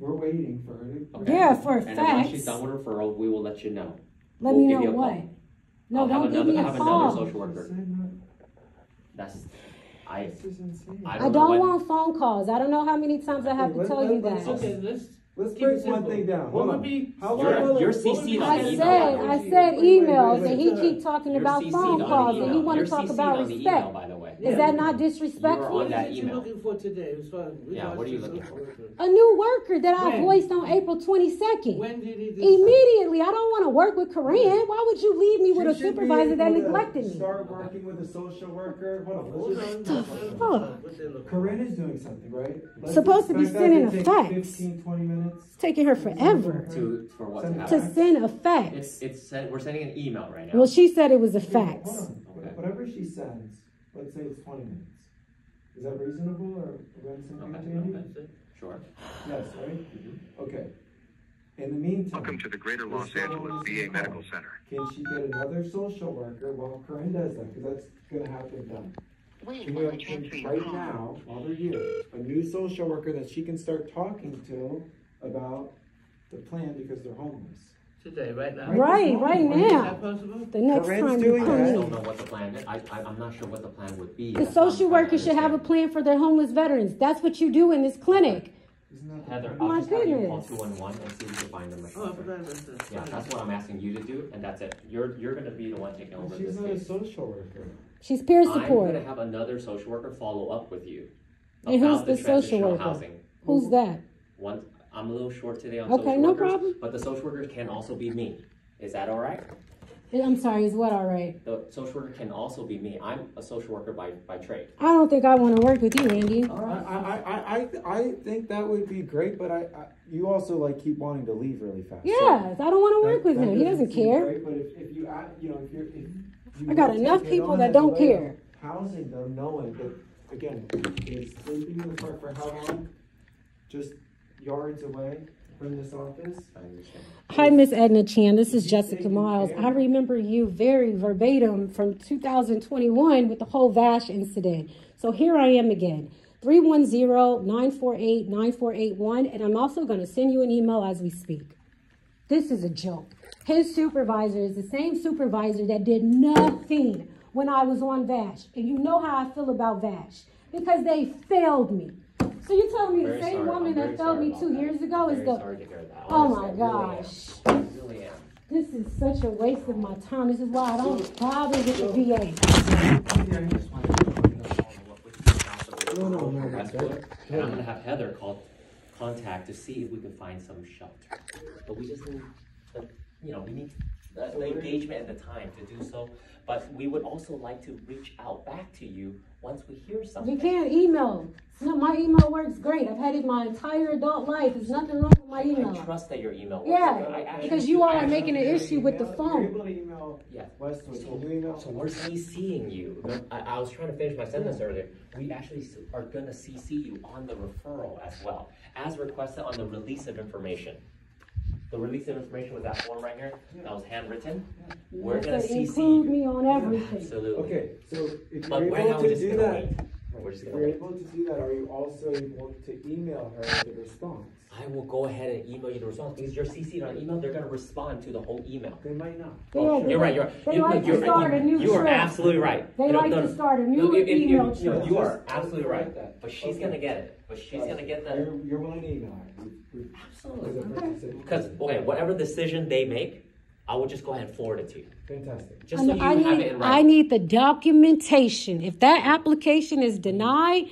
We're waiting for her to... Okay. Yeah, for And then once facts. she's done with referral, we will let you know. Let We'll me give know you a what. call. No, I'll don't give me a have another call. social worker. That's... This is insane. I don't want phone calls. I don't know how many times I have to tell you that. Okay, Let's keep it break one simple. thing down. What Hold would on. be? How You're- long will you're it- what would CC'd be- on I the said emails, and he keep talking You're about CC'd phone on calls, the and you email. want to You're talk CC'd about on the respect. email, by the way. Is that not You're disrespectful? on that What you email. looking for today? As far as Yeah, what are you looking for? A new worker that I When? voiced on April 22nd. When did he do Immediately. I don't want to work with Corinne. Why would you leave me with a She should be supervisor that able to neglected me? Start working with a social worker. Hold on. Hold Let's on. just... Fuck. Corinne is doing something, right? Let's Supposed to be expect that sending to a take fax. 15, 20 minutes. It's taking her forever For what to Send happen? to send a fax. We're sending an email right now. Well, she said it was a Hold fax. on. Okay. Whatever she sends, let's say it's 20 minutes. Is that reasonable, or when something to Andy? Okay. Sure. Yes, right? Mhm. Okay. In the meantime, Welcome to the Greater if Los someone Angeles wants to VA call, Medical Center. Can she get another social worker while Corinne does that? Because that's going to have to be done. Can we obtain right now, while they're here, a new social worker that she can start talking to about the plan because they're homeless? Today, right now? Right Is now. that possible? The next Corinne's time you doing come that. I don't in. know what the plan is. I'm not sure what the plan would be. The That's what I'm social trying to worker should have a understand. plan for their homeless veterans. That's what you do in this clinic. Isn't that the Heather, plan? I'll My just have you call goodness. 211 and see if you can find them. Oh, I forgot about that. Yeah, that's what I'm asking you to do, and that's it. You're going to be the one taking over But she's this not a case. social worker. She's peer I'm going support. to have another social worker follow up with you And who's about the social transitional worker? housing. Who's that? One, I'm a little short today on Okay, social no workers, problem. but the social workers can also be me. Is that all right? I'm sorry, is what all right? The social worker can also be me. I'm a social worker by trade. I don't think I want to work with you, Andy. I think that would be great, but you also like keep wanting to leave really fast. Yes, I don't want to work with That him. He doesn't seem care. great, but if you add, you know, if you I got take enough it people on that as a don't way of care. Housing them, knowing that again, is sleeping in the park for how long? Just yards away from this office. I understand. Hi, Miss Edna Chan. This is Jessica Miles. I remember you very verbatim from 2021 with the whole VASH incident. So here I am again. 310-948-9481. And I'm also going to send you an email as we speak. This is a joke. His supervisor is the same supervisor that did nothing when I was on VASH. And you know how I feel about VASH. Because they failed me. So you telling me the Very same sorry. woman I'm that very failed sorry me about 2 that. years ago is Very the... sorry to hear that. Oh my Honestly, I really am. gosh. I really am. This is such a waste of my time. This is why I don't bother with the VA. No, Westwood, and I'm gonna have Heather contact to see if we can find some shelter. But we just need, we need the engagement and the time to do so. But we would also like to reach out back to you once we hear something. You can't email. No, my email works great. I've had it my entire adult life. There's nothing wrong with my I email. trust that your email works. Yeah, I actually because do. you all I are actually making an issue with the You're phone. able to email Yeah. Westwood. So, Can you email? so we're CCing you. I was trying to finish my sentence earlier. We actually are going to CC you on the referral as well, as requested on the release of information. The release of information was that form right here. That was handwritten. We're going to So CC include you. me on everything. Absolutely. Okay, so if But you're right now able we're to just do going to that, wait. We're just if going to you're wait. able to do that, are you also able to email her the response? I will go ahead and email you the response because you're CC'd on email. They're going to respond to the whole email. They might not. Yeah, You're right. They like to start a new You are trail. absolutely right. They No, like no, to no. start a No, new email no, trail. you are absolutely Just right. write that. But she's Okay. going to get it. But she's going to get that. You're willing to email her? Absolutely. Because, okay, whatever decision they make, I will just go ahead and forward it to you. Fantastic. Just so you have it in I writing. need the documentation. If that application is denied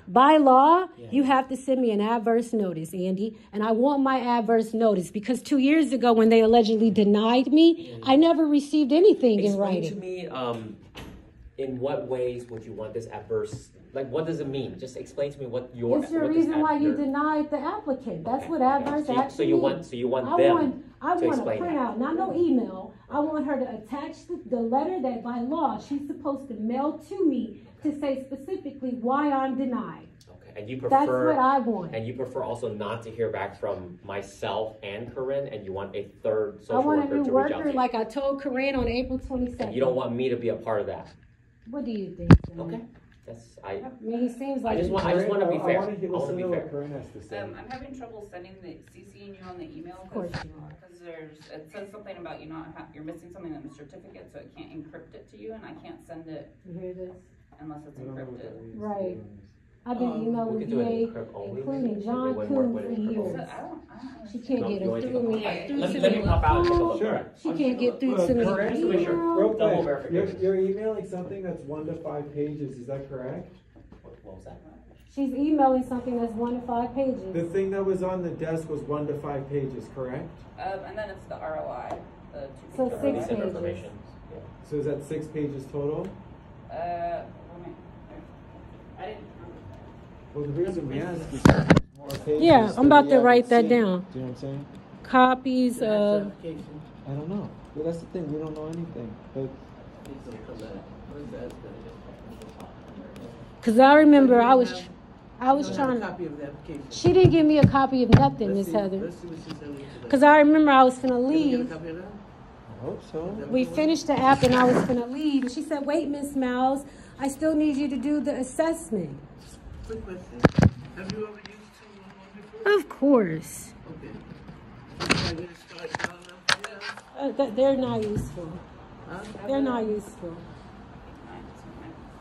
by law, you have to send me an adverse notice, Andy. And I want my adverse notice because 2 years ago when they allegedly denied me, I never received anything in Explain to writing. me, in what ways would you want this adverse, like what does it mean? Just explain to me what your... It's the what this reason why you your- denied the applicant. That's Okay, what okay. adverse So action you means. want them I to want a explain that. printout, not no email. I want her to attach the letter that by law she's supposed to mail to me to say specifically why I'm denied. Okay, and you That's prefer... what I want. And you prefer also not to hear back from myself and Corinne, and you want a third I social want a worker new to reach out to worker you. like I told Corinne on April 22nd. And you don't want me to be a part of that. What do you think, John? Okay. I mean, he seems I like just want to be fair. I want to be listen to fair. what Corinne has to say. I'm having trouble sending CCing you on the email. Of course you are. Because it says something about you're missing something in the certificate, so it can't encrypt it to you, and I can't send it You hear this? unless it's I don't know what that encrypted. means. Right. I've been We emailing could do it VA, encrypt only. including John It wouldn't work Coon with for encrypt years. only. I don't She can't No, get you it want to through take a me. look? Through Let to me pop out and take a look. Sure. She can't get through to me. Correct, so make sure. Real Double quick, verification. you're emailing something that's 1 to 5 pages, is that correct? What was that? She's emailing something that's 1 to 5 The pages. thing that was on the desk was 1 to 5 pages, correct? And then it's the ROI. The So two-page six ROI. Recent pages. information. Yeah. So is that 6 pages total? Let me- I didn't. Well, the reason we ask is more pages. Yeah, I'm about to write that Do you know down. what I'm saying? Copies That's of, application. I don't know. Well, that's the thing, we don't know anything. But Please don't come back. What is that? cause I remember I was You trying don't have to, a copy of the application. she didn't give me a copy of nothing, Let's Miss see- Heather. Let's see what she sent me today. Cause I remember I was finna Can we get a leave. copy of that? I hope so. We finished the app and I was finna leave. And she said, wait, Miss Miles, I still need you to do the assessment. Quick question. Have you ever used 211 before? Of course. Okay. Can I get a start down now for you? They're not useful. Huh? They're not useful.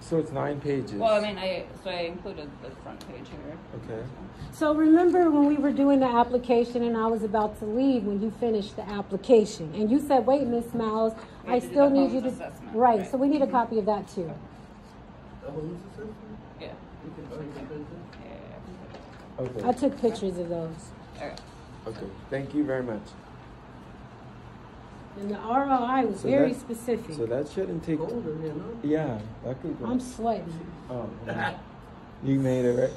So it's 9 pages. Well, I mean, I included the front page here. Okay. So remember when we were doing the application and I was about to leave when you finished the application and you said, wait, Miss Miles, We I had to do still the need you homes to, assessment, right, right. so we need a copy of that too. The homes assessment? Yeah. You can take the picture? Yeah. Okay. I took pictures of those. Okay. Okay. Thank you very much. And the ROI was So very that- specific. So that shouldn't take. Cold in here, no? Yeah, that could go. I'm sweating. Oh, you made it right.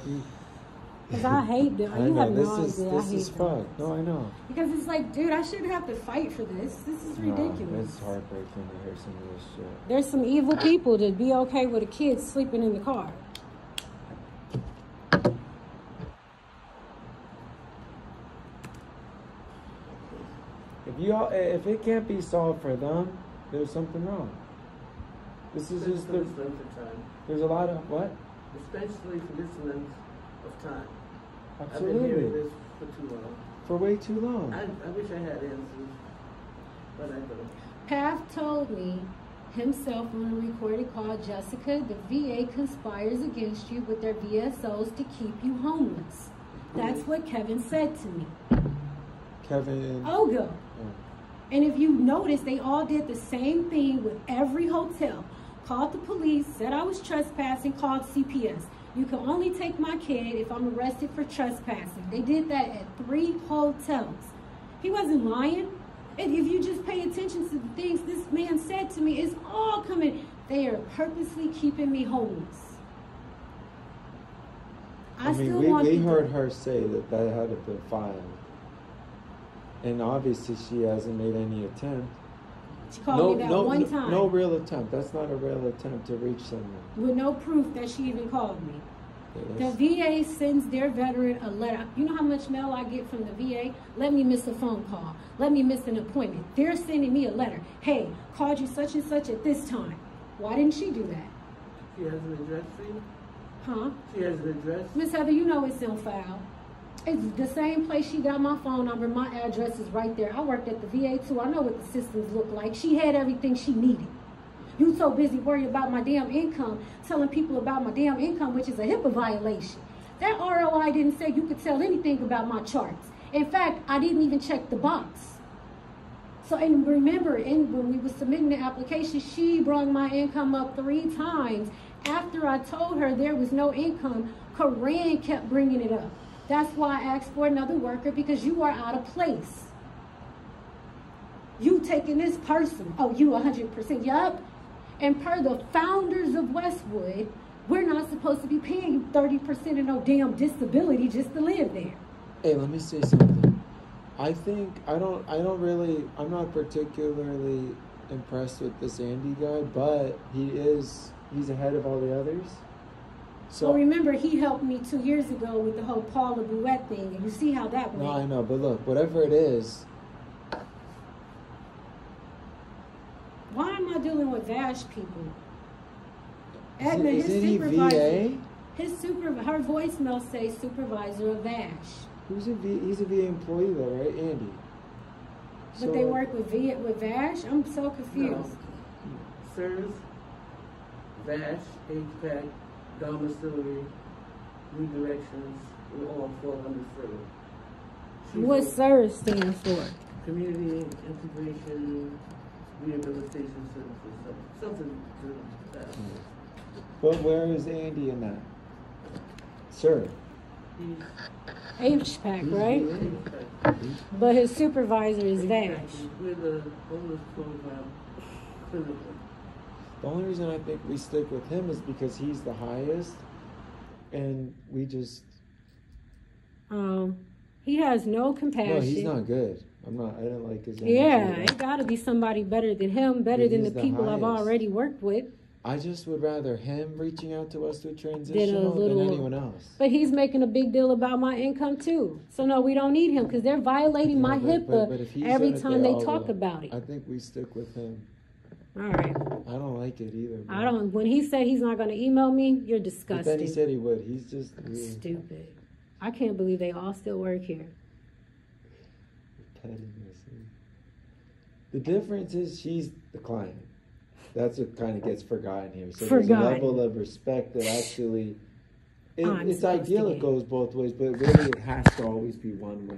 Because I hate them. I You know have this no is idea. I this hate is them. fun. No, I know. Because it's like, dude, I shouldn't have to fight for this. This is ridiculous. No, it's heartbreaking to hear some of this shit. There's some evil people to be okay with a kid sleeping in the car. If it can't be solved for them, there's something wrong. This is just For the. this length of time. There's a lot of what? Especially for this length of time. I've been Absolutely. hearing this for too long. For way too long. I wish I had answers, but I don't. Path told me himself on a recorded call, Jessica, the VA conspires against you with their VSOs to keep you homeless. That's what Kevin said to me. Kevin. Ogo. And if you notice, they all did the same thing with every hotel. Called the police, said I was trespassing, called CPS. You can only take my kid if I'm arrested for trespassing. They did that at 3 hotels. He wasn't lying. And if you just pay attention to the things this man said to me, it's all coming. They are purposely keeping me homeless. I mean, still we want the- heard her say that had been filed. And obviously she hasn't made any attempt. She called me that one time. No real attempt. That's not a real attempt to reach someone. With no proof that she even called me. Yeah, The VA sends their veteran a letter. You know how much mail I get from the VA? Let me miss a phone call. Let me miss an appointment. They're sending me a letter. Hey, called you such and such at this time. Why didn't she do that? She has an address for you? Huh? She has an address? Miss Heather, you know it's on file. It's the same place she got my phone number. My address is right there. I worked at the VA too. I know what the systems look like. She had everything she needed. You so busy worrying about my damn income, telling people about my damn income, which is a HIPAA violation. That ROI didn't say you could tell anything about my charts. In fact, I didn't even check the box. So, and remember, when we were submitting the application, she brought my income up 3 times. After I told her there was no income, Corinne kept bringing it up. That's why I asked for another worker, because you are out of place. You taking this person. Oh, you 100%. Yup. And per the founders of Westwood, we're not supposed to be paying you 30% of no damn disability just to live there. Hey, let me say something. I'm not particularly impressed with this Andy guy, but he's ahead of all the others. So Well, remember, he helped me 2 years ago with the whole Paula Bouette thing, and you see how that went. no, I know, but look, whatever it is, Why am I dealing with VASH people? Edna, his Isn't he supervisor. VA? Her voicemail says supervisor of Vash. He's a VA employee though, right, Andy? But they work with Vash? I'm so confused. No. CSRS, VASH, HVAC, domiciliary, redirections, we all fall under CSRS. What CSRS stand for? Community Integration Rehabilitation Services, something to that. But where is Andy in that? Sir. HPAC, right? But his supervisor is Vash. We're the homeless program clinical. The only reason I think we stick with him is because he's the highest, and we just. He has no compassion. No, he's not good. I didn't like his. Yeah, it got to be somebody better than him, better than the he's the people I've highest. already worked with. I just would rather him reaching out to us to Than transitional than anyone else. But he's making a big deal about my income too. So no, we don't need him because they're violating my but if HIPAA he's every in it, time they they all talk will. about it. I think we stick with him. All right. I don't like it either. Bro. I don't. When he said he's not going to email me, you're But disgusting. then he said he would. He's just really Stupid. I can't believe they all still work here. pettiness. The difference is she's the client. That's what kind of gets forgotten here. So there's a level of respect that actually, it's ideal it goes both ways, but really it has to always be one way.